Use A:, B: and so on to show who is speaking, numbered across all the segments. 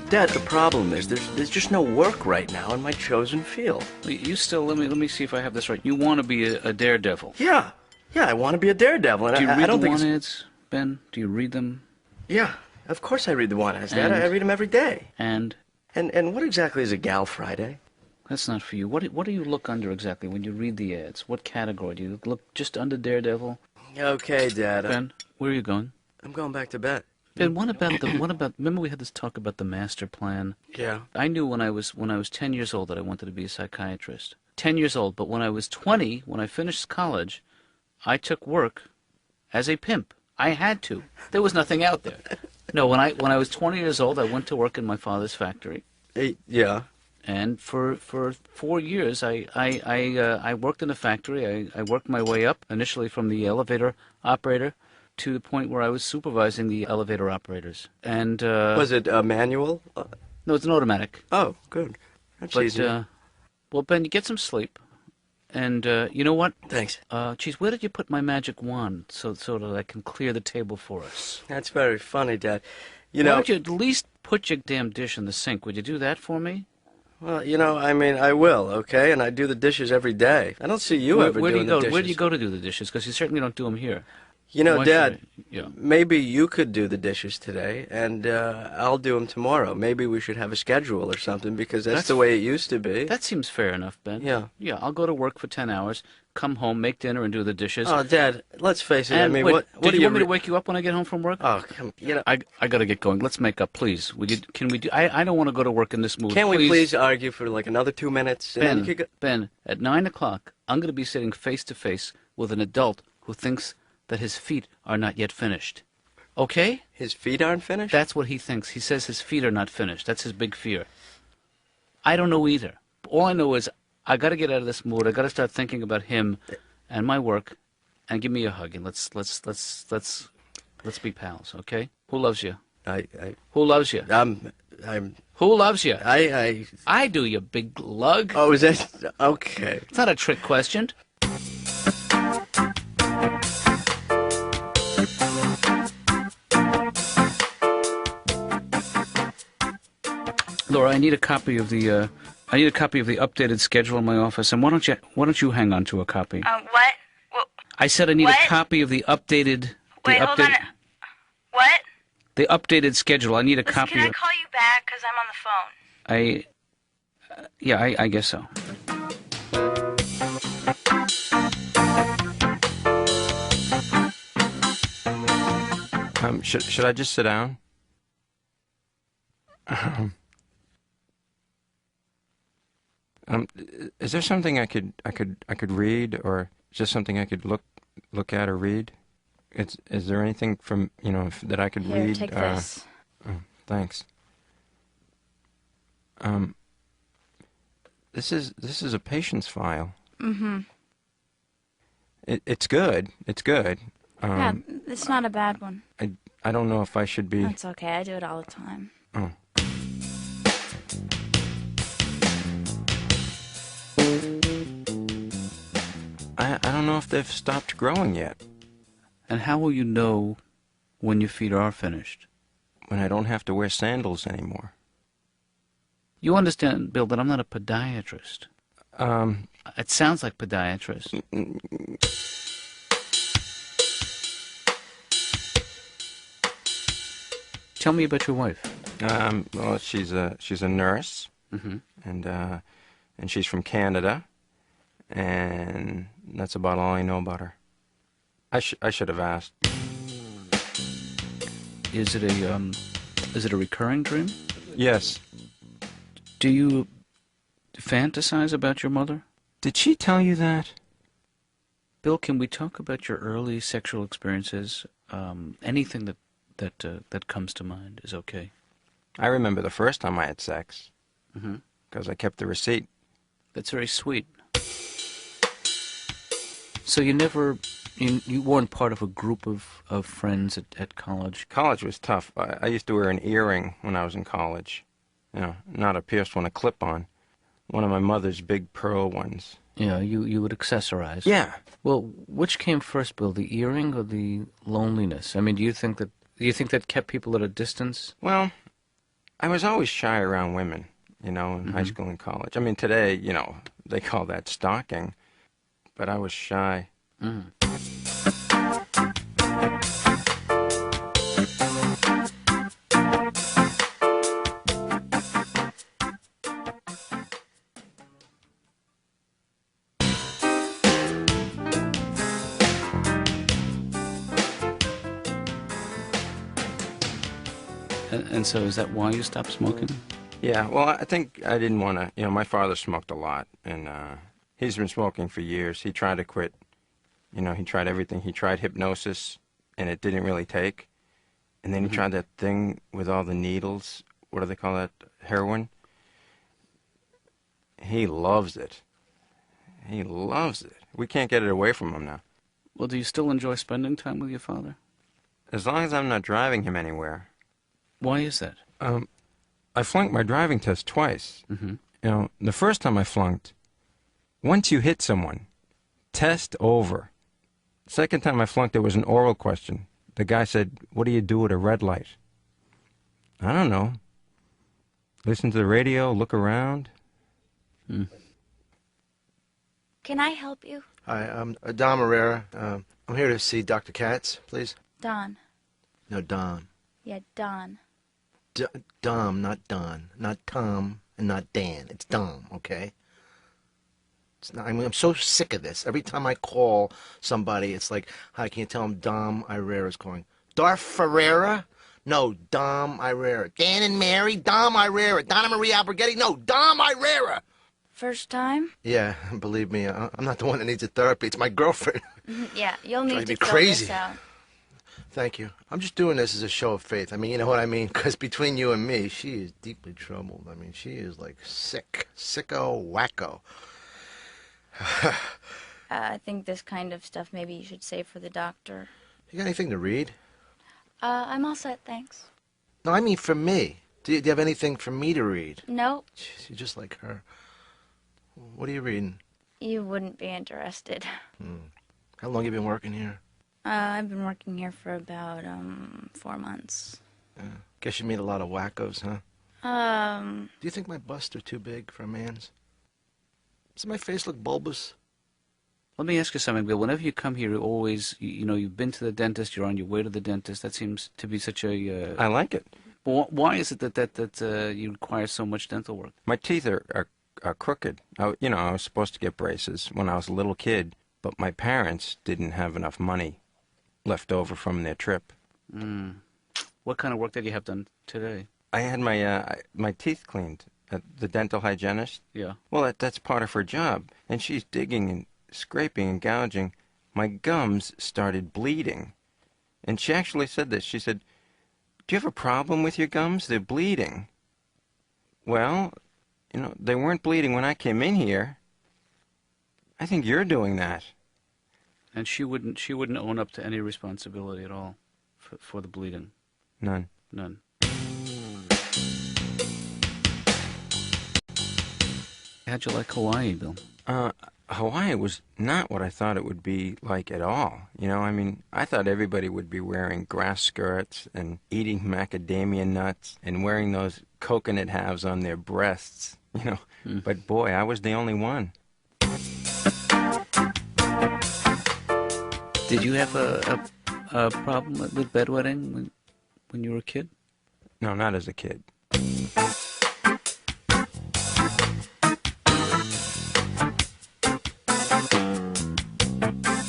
A: Dad, the problem is there's just no work right now in my chosen field.
B: You still, let me see if I have this right. You want to be a daredevil.
A: Yeah, I want to be a daredevil, and
B: Do you
A: I
B: read
A: don't
B: the
A: think
B: want-ads, Ben? Do you read them?
A: Yeah, of course I read the want-ads, Dad. I read them every day.
B: And
A: what exactly is a Gal Friday?
B: that's not for you. What do you look under exactly when you read the ads? What category? Do you look just under daredevil?
A: Okay, Dad.
B: Ben, where are you going?
A: I'm going back to bed.
B: Ben, what about remember we had this talk about the master plan?
A: Yeah.
B: I knew when I was 10 years old that I wanted to be a psychiatrist. 10 years old, but when I was 20, when I finished college, I took work as a pimp. I had to. There was nothing out there. No, when I was 20 years old, I went to work in my father's factory.
A: Yeah.
B: And for 4 years, I worked in the factory. I worked my way up, initially from the elevator operator to the point where I was supervising the elevator operators. And
A: was it a manual?
B: No, it's an automatic.
A: Oh, good. That's easy.
B: Well, Ben, you get some sleep. And you know what?
A: Thanks.
B: Geez, where did you put my magic wand so that I can clear the table for us?
A: That's very funny, Dad.
B: Why don't you at least put your damn dish in the sink? Would you do that for me?
A: Well, I mean, I will, okay? And I do the dishes every day. I don't see you ever doing the dishes.
B: Where do you go to do the dishes? Because you certainly don't do them here.
A: Dad, maybe you could do the dishes today, and I'll do them tomorrow. Maybe we should have a schedule or something, because that's the way it used to be.
B: That seems fair enough, Ben.
A: Yeah.
B: Yeah, I'll go to work for 10 hours, come home, make dinner, and do the dishes.
A: Oh, Dad, let's face it.
B: And
A: I mean,
B: wait,
A: what
B: do you want me to wake you up when I get home from work?
A: Oh, come
B: I got to get going. Let's make up, please. Can we do... I don't want to go to work in this mood.
A: Can't we please argue for like another 2 minutes?
B: Ben, at 9 o'clock, I'm going to be sitting face to face with an adult who thinks that his feet are not yet finished. Okay?
A: His feet aren't finished?
B: That's what he thinks. He says his feet are not finished. That's his big fear. I don't know either. All I know is I got to get out of this mood. I got to start thinking about him and my work, and give me a hug, and let's be pals, okay? Who loves you? Who loves you? Who loves you? I do, you big lug.
A: Oh, is that okay?
B: It's not a trick question. Laura, I need a copy of the updated schedule in my office, and why don't you hang on to a copy?
C: What?
B: I said I need a copy of the updated.
C: Wait, hold on. What?
B: The updated schedule. I need a copy.
C: Can I call you back? Because I'm on the phone.
B: Yeah, I guess so.
D: Should I just sit down? Is there something I could read, or just something I could look at or read? Is there anything from that I could read?
C: Take this.
D: Oh, thanks. This is a patient's file.
C: Mm-hmm.
D: It's good. It's good.
C: Yeah, it's not a bad one.
D: I don't know if I should be.
C: That's okay. I do it all the time.
D: Oh. I don't know if they've stopped growing yet.
B: And how will you know when your feet are finished?
D: When I don't have to wear sandals anymore.
B: You understand, Bill, that I'm not a podiatrist. It sounds like podiatrist. Tell me about your wife.
D: Well, she's a nurse, and she's from Canada, and that's about all I know about her. I should have asked.
B: Is it a recurring dream?
D: Yes.
B: Do you fantasize about your mother?
D: Did she tell you that?
B: Bill, can we talk about your early sexual experiences? Anything that comes to mind is okay.
D: I remember the first time I had sex. Because I kept the receipt.
B: That's very sweet. So you weren't part of a group of friends at college?
D: College was tough. I used to wear an earring when I was in college. Not a pierced one, a clip-on. One of my mother's big pearl ones.
B: Yeah, you would accessorize.
D: Yeah.
B: Well, which came first, Bill, the earring or the loneliness? I mean, do you think that kept people at a distance?
D: Well, I was always shy around women, in high school and college. I mean, today, they call that stalking, but I was shy.
B: Mm. And so is that why you stopped smoking?
D: Yeah, well, I think I didn't want to, my father smoked a lot, and he's been smoking for years. He tried to quit. He tried everything. He tried hypnosis, and it didn't really take. And then he tried that thing with all the needles. What do they call that? Heroin? He loves it. He loves it. We can't get it away from him now.
B: Well, do you still enjoy spending time with your father?
D: As long as I'm not driving him anywhere.
B: Why is that?
D: I flunked my driving test twice. The first time I flunked, once you hit someone, test over. Second time I flunked, there was an oral question. The guy said, "What do you do at a red light?" I don't know. Listen to the radio, look around.
C: Can I help you?
E: Hi, I'm Don Herrera. I'm here to see Dr. Katz, please.
C: Don.
E: No, Don.
C: Yeah, Don.
E: Dom, not Don. Not Tom and not Dan. It's Dom, okay? I'm so sick of this. Every time I call somebody, it's like, hi, can you tell them Dom Herrera's calling? Darth Ferreira? No, Dom Herrera. Dan and Mary? Dom Herrera. Donna Marie Alberghetti? No, Dom Herrera.
C: First time?
E: Yeah, believe me, I'm not the one that needs a therapy. It's my girlfriend.
C: Yeah, you'll need
E: Drive
C: to
E: me
C: fill
E: crazy.
C: this out.
E: Thank you. I'm just doing this as a show of faith. I mean, you know what I mean? Because between you and me, she is deeply troubled. I mean, she is like sick. Sicko wacko.
C: I think this kind of stuff maybe you should save for the doctor.
E: You got anything to read?
C: I'm all set, thanks.
E: No, I mean for me. Do you have anything for me to read?
C: No,
E: Jeez, you're just like her. What are you reading?
C: you wouldn't be interested.
E: How long you been working here?
C: I've been working here for about, 4 months.
E: Guess you meet a lot of wackos, huh?
C: Um,
E: Do you think my busts are too big for a man's? Does my face look bulbous?
B: Let me ask you something, Bill. Whenever you come here, you always, you've been to the dentist, you're on your way to the dentist. That seems to be such a...
D: I like it.
B: Why is it that you require so much dental work?
D: My teeth are crooked. I was supposed to get braces when I was a little kid, but my parents didn't have enough money left over from their trip.
B: What kind of work did you have done today?
D: I had my teeth cleaned at the dental hygienist.
B: Yeah.
D: Well, that's part of her job, and she's digging and scraping and gouging. My gums started bleeding, and she actually said this. She said, "Do you have a problem with your gums? They're bleeding." Well, they weren't bleeding when I came in here. I think you're doing that.
B: And she wouldn't own up to any responsibility at all for the bleeding.
D: None.
B: None. How'd you like Hawaii, Bill?
D: Hawaii was not what I thought it would be like at all. I mean, I thought everybody would be wearing grass skirts and eating macadamia nuts and wearing those coconut halves on their breasts, But boy, I was the only one.
B: Did you have a problem with bedwetting when you were a kid?
D: No, not as a kid.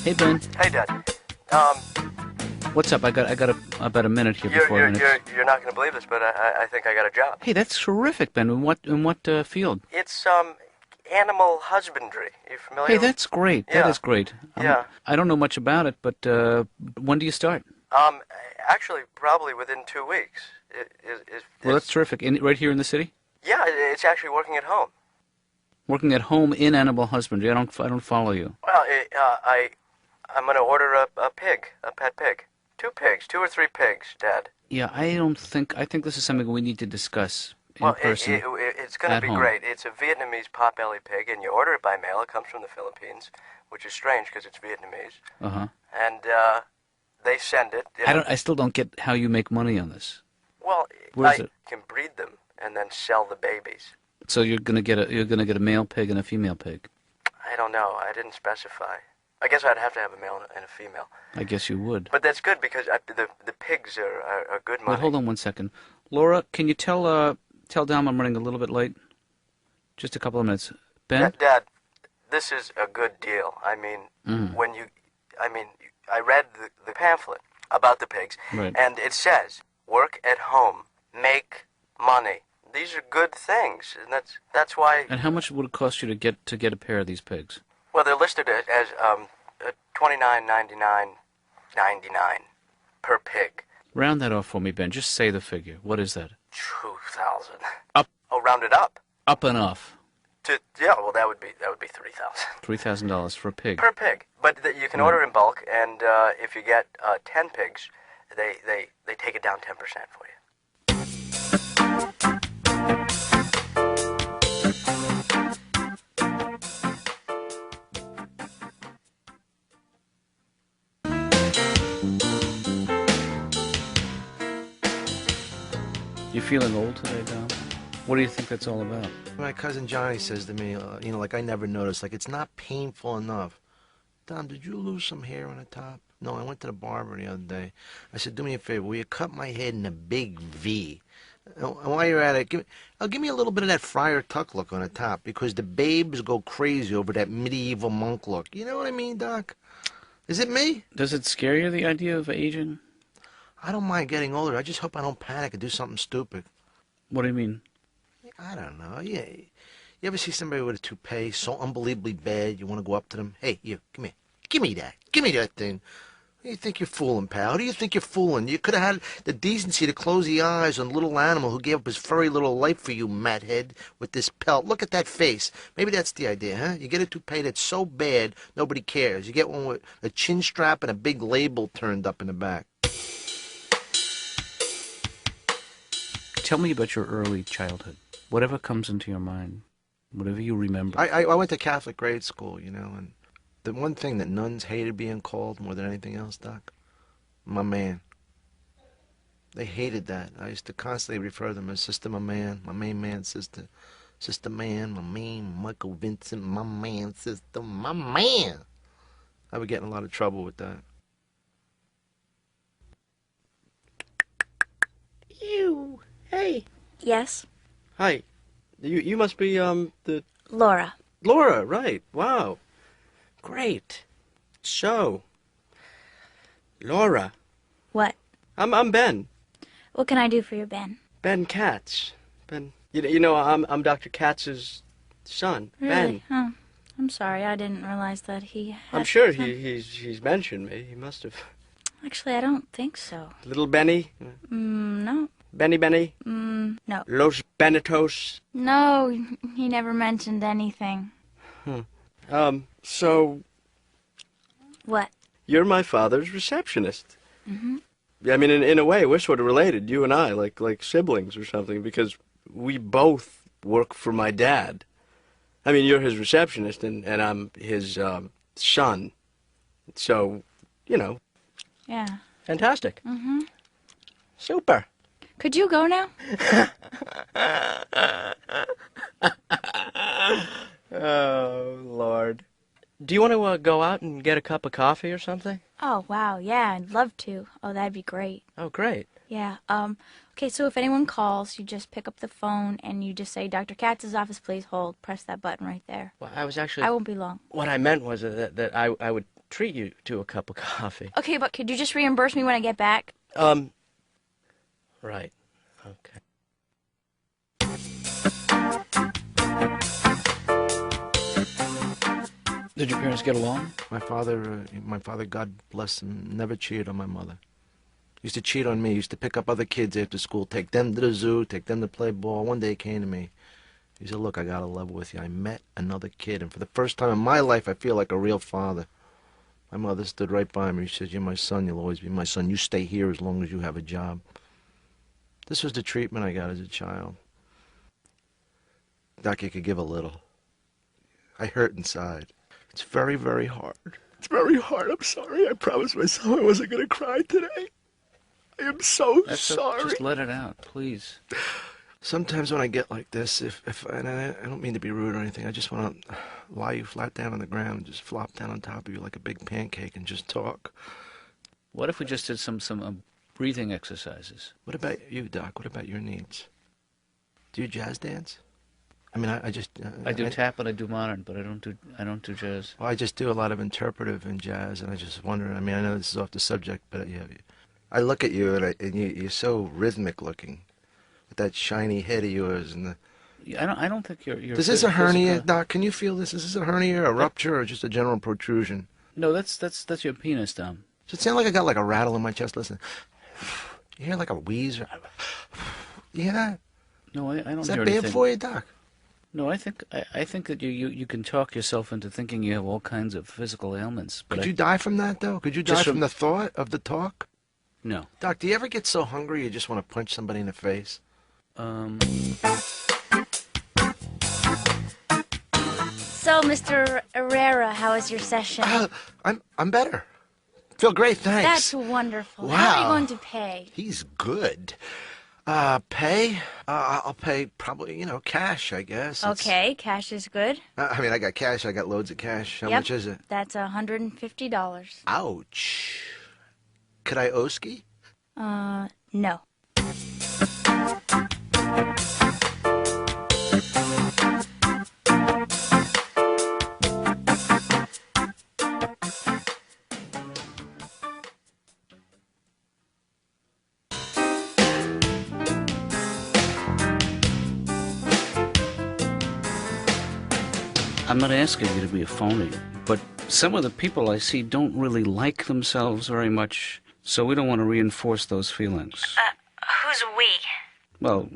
B: Hey, Ben.
A: Hey, Dad.
B: What's up? I got about a minute here before
A: You're not going to believe this, but I think I got a job.
B: Hey, that's terrific, Ben. In what field?
A: It's animal husbandry. You familiar?
B: Hey, that's great.
A: Yeah.
B: That is great.
A: Yeah.
B: I don't know much about it, but when do you start?
A: Actually, probably within 2 weeks.
B: Well, that's terrific. Right here in the city?
A: Yeah, it's actually working at home.
B: Working at home in animal husbandry. I don't follow you.
A: Well, I'm going to order a pig, a pet pig. 2 pigs, 2 or 3 pigs, Dad.
B: Yeah, I think this is something we need to discuss in person.
A: It's going to be
B: home.
A: great. It's a Vietnamese potbelly pig, and you order it by mail. It comes from the Philippines, which is strange because it's Vietnamese.
B: Uh-huh.
A: And they send it.
B: I still don't get how you make money on this.
A: Well,
B: Where's
A: I
B: it?
A: can breed them and then sell the babies.
B: So you're gonna get a male pig and a female pig.
A: I don't know. I didn't specify. I guess I'd have to have a male and a female.
B: I guess you would.
A: But that's good because the pigs are good money.
B: Wait, hold on one second. Laura, can you tell Dom I'm running a little bit late? Just a couple of minutes. Ben?
A: Dad, this is a good deal. I mean, I read the pamphlet about the pigs,
B: Right.
A: and it says, work at home, make money. These are good things, and that's why.
B: And how much would it cost you to get a pair of these pigs?
A: Well, they're listed as $29.99 per pig.
B: Round that off for me, Ben. Just say the figure. What is that?
A: 2,000.
B: Up.
A: Oh, round it up.
B: Up and off.
A: Well, that would be 3,000
B: $3,000 for a pig.
A: per pig. But you can order in bulk, and if you get 10 pigs, they take it down 10% for you.
B: You feeling old today, Dom? What do you think that's all about?
E: My cousin Johnny says to me, like I never noticed, like it's not painful enough. Dom, did you lose some hair on the top? No, I went to the barber the other day. I said, do me a favor, will you cut my head in a big V? And while you're at it, give me a little bit of that Friar Tuck look on the top, because the babes go crazy over that medieval monk look. You know what I mean, Doc? Is it me?
B: Does it scare you, the idea of aging?
E: I don't mind getting older. I just hope I don't panic and do something stupid.
B: What do you mean?
E: I don't know. Yeah. You ever see somebody with a toupee so unbelievably bad you want to go up to them? Hey, you, come here. Give me that. Give me that thing. Who do you think you're fooling, pal? Who do you think you're fooling? You could have had the decency to close the eyes on the little animal who gave up his furry little life for you, mathead, with this pelt. Look at that face. Maybe that's the idea, huh? You get a toupee that's so bad, nobody cares. You get one with a chin strap and a big label turned up in the back.
B: Tell me about your early childhood. Whatever comes into your mind. Whatever you remember.
E: I went to Catholic grade school, and the one thing that nuns hated being called more than anything else, Doc, my man. They hated that. I used to constantly refer to them as Sister My Man, my main man, Sister. Sister Man, my man, Michael Vincent, my man, Sister, my man. I would get in a lot of trouble with that.
A: Ew. Hey.
C: Yes?
A: Hi. You must be, the...
C: Laura.
A: Laura, right. Wow. Great. So, Laura.
C: What?
A: I'm Ben.
C: What can I do for you, Ben?
A: Ben Katz. Ben. You know, I'm Dr. Katz's son.
C: Really?
A: Ben.
C: Oh, I'm sorry. I didn't realize that he had...
A: I'm sure he's mentioned me. He must have.
C: Actually, I don't think so.
A: Little Benny.
C: No.
A: Benny.
C: No.
A: Los Benitos.
C: No, he never mentioned anything.
A: So
C: What?
A: you're my father's receptionist.
C: Mm-hmm.
A: I mean, in a way, we're sort of related, you and I, like siblings or something, because we both work for my dad. I mean, you're his receptionist, and I'm his son. So,
C: Yeah.
A: fantastic.
C: Mm-hmm.
A: Super.
C: Could you go now?
A: Oh, Lord. Do you want to go out and get a cup of coffee or something?
C: Oh, wow. Yeah, I'd love to. Oh, that'd be great.
A: Oh, great.
C: Yeah. Okay, so if anyone calls, you just pick up the phone and you just say, Dr. Katz's office, please hold. Press that button right there.
A: Well, I was actually...
C: I won't be long.
A: What I meant was that I would treat you to a cup of coffee.
C: Okay, but could you just reimburse me when I get back?
A: Right. Okay.
B: Did your parents get along?
E: My father, God bless him, never cheated on my mother. He used to cheat on me. He used to pick up other kids after school, take them to the zoo, take them to play ball. One day he came to me. He said, look, I got to level with you. I met another kid, and for the first time in my life, I feel like a real father. My mother stood right by me. She said, you're my son. You'll always be my son. You stay here as long as you have a job. This was the treatment I got as a child. Doc, you could give a little. I hurt inside. It's very, very hard. It's very hard. I'm sorry. I promised myself I wasn't going to cry today. I am so
B: That's
E: sorry.
B: just let it out, please.
E: Sometimes when I get like this, and I don't mean to be rude or anything, I just want to lie you flat down on the ground and just flop down on top of you like a big pancake and just talk.
B: What if we just did some breathing exercises?
E: What about you, Doc? What about your needs? Do you jazz dance? I mean, I just...
B: I do tap and I do modern, but I don't do jazz.
E: Well, I just do a lot of interpretive in jazz, and I just wonder, I mean, I know this is off the subject, but yeah, I look at you, and you're so rhythmic looking, with that shiny head of yours, and the...
B: I don't think you're
E: Is this a hernia, Doc? Can you feel this? Is this a hernia, a rupture, or just a general protrusion?
B: No, that's your penis, Dom.
E: Does it sound like I got like a rattle in my chest? Listen. You hear like a wheeze? You hear that?
B: No, I don't
E: Is
B: hear
E: that bad
B: anything.
E: for you, Doc?
B: No, I think that you can talk yourself into thinking you have all kinds of physical ailments. But
E: Could you die from that, though? Could you die
B: Just
E: from
B: from-
E: the thought of the talk?
B: No.
E: Doc, do you ever get so hungry you just want to punch somebody in the face?
C: So, Mr. Herrera, how was your session?
E: I'm better. Feel great, thanks.
C: That's wonderful. How are you
E: Wow.
C: going to pay?
E: He's good. Pay? I'll pay probably, cash, I guess.
C: Okay, cash is good.
E: I mean, I got cash. I got loads of cash. How
C: Yep.
E: much is it?
C: That's $150.
E: Ouch. Could I oski?
C: No.
B: I'm not asking you to be a phony, but some of the people I see don't really like themselves very much, so we don't want to reinforce those feelings.
F: Who's we?
B: Well,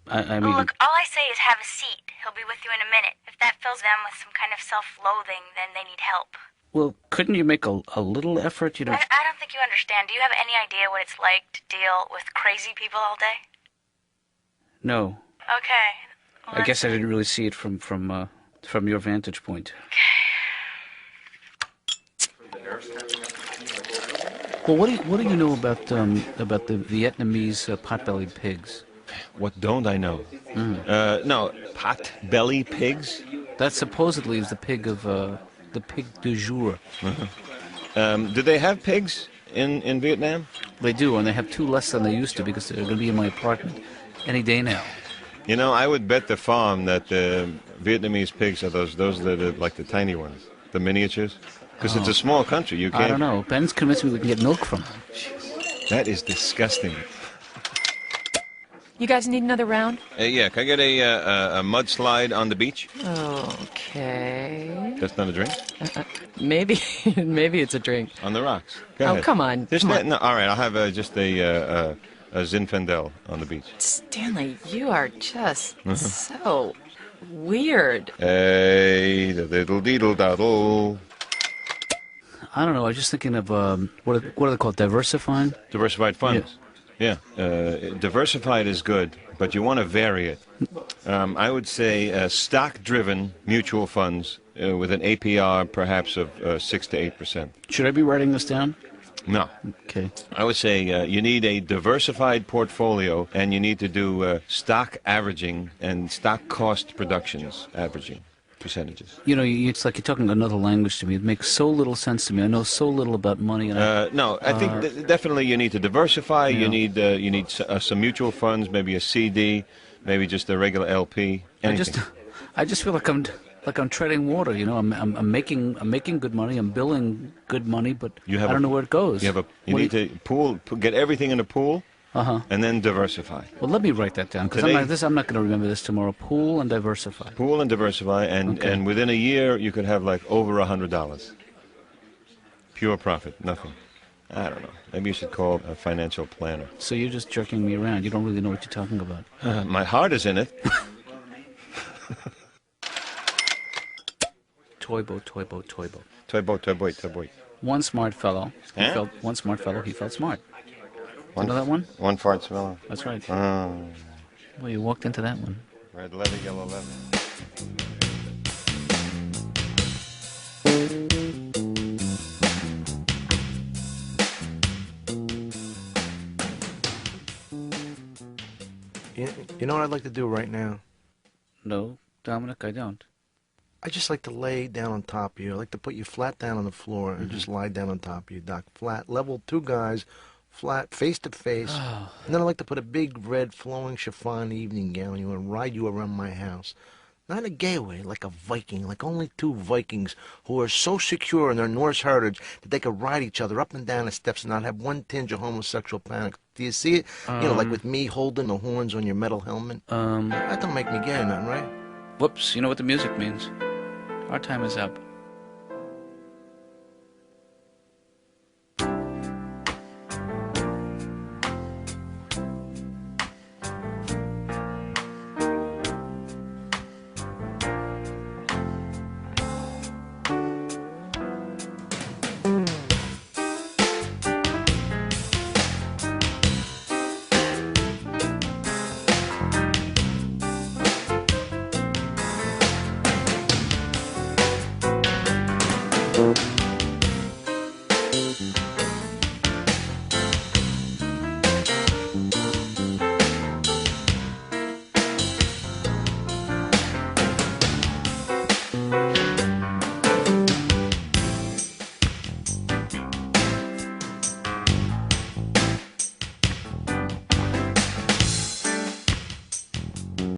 B: I
F: Oh,
B: mean,
F: look, all I say is have a seat. He'll be with you in a minute. If that fills them with some kind of self-loathing, then they need help.
B: well, couldn't you make a little effort?
F: I don't think you understand. Do you have any idea what it's like to deal with crazy people all day?
B: No.
F: Okay. Well,
B: I guess I didn't really see it from your vantage point. Well, what do you know about the Vietnamese pot-bellied pigs?
D: What don't I know? No, pot-belly pigs?
B: That supposedly is the pig of the pig du jour.
D: Do they have pigs in Vietnam?
B: They do, and they have two less than they used to because they're going to be in my apartment any day now.
D: You know, I would bet the farm that the Vietnamese pigs are those that are like the tiny ones, the miniatures. Because it's a small country. You can't.
B: I don't know. Ben's convinced me we can get milk from them.
D: That is disgusting.
G: You guys need another round?
D: Yeah, can I get a mudslide on the beach?
G: Okay.
D: That's not a drink?
G: Maybe it's a drink.
D: On the rocks. Go
G: Oh,
D: ahead.
G: come on,
D: Just
G: come
D: that,
G: on.
D: No, all right, I'll have just a Zinfandel on the beach.
G: Stanley, you are just so weird.
D: Hey, the diddle deedle daddle.
B: I don't know. I was just thinking of what are they called? Diversifying.
D: Diversified funds. Yeah. Diversified is good, but you want to vary it. I would say stock-driven mutual funds with an APR perhaps of 6 to 8%.
B: Should I be writing this down?
D: No.
B: Okay.
D: I would say you need a diversified portfolio, and you need to do stock averaging and stock cost productions averaging percentages.
B: You know, it's like you're talking another language to me. It makes so little sense to me. I know so little about money. And
D: No, I think definitely you need to diversify. You need some mutual funds, maybe a CD, maybe just a regular LP. Anything.
B: I just feel like I'm treading water. You know, I'm making good money. I'm billing good money, but I don't know where it goes.
D: You need to get everything in a pool, and then diversify.
B: Well, let me write that down because I'm not going to remember this tomorrow. Pool and diversify.
D: Pool and diversify, and within a year you could have like over $100. Pure profit, nothing. I don't know. Maybe you should call a financial planner.
B: So you're just jerking me around. You don't really know what you're talking about.
D: My heart is in it.
B: Toy boat, toy boat, toy boat.
D: Toy boat, toy boat, toy boat.
B: One smart fellow. He
D: Huh?
B: felt smart. You know that one?
D: One fart smelling.
B: That's right.
D: Oh.
B: Well, you walked into that one.
D: Red leather, yellow leather.
E: You, you know what I'd like to do right now?
B: No, Dominic, I don't.
E: I just like to lay down on top of you. I like to put you flat down on the floor and
B: Mm-hmm.
E: just lie down on top of you, Doc. Flat, level, two guys, flat, face to face.
B: Oh.
E: And then I like to put a big red flowing chiffon evening gown on you and ride you around my house. Not in a gay way, like a Viking, like only two Vikings who are so secure in their Norse heritage that they could ride each other up and down the steps and not have one tinge of homosexual panic. Do you see it? You know, like with me holding the horns on your metal helmet. That don't make me gay or nothing, right?
B: Whoops, you know what the music means. Our time is up.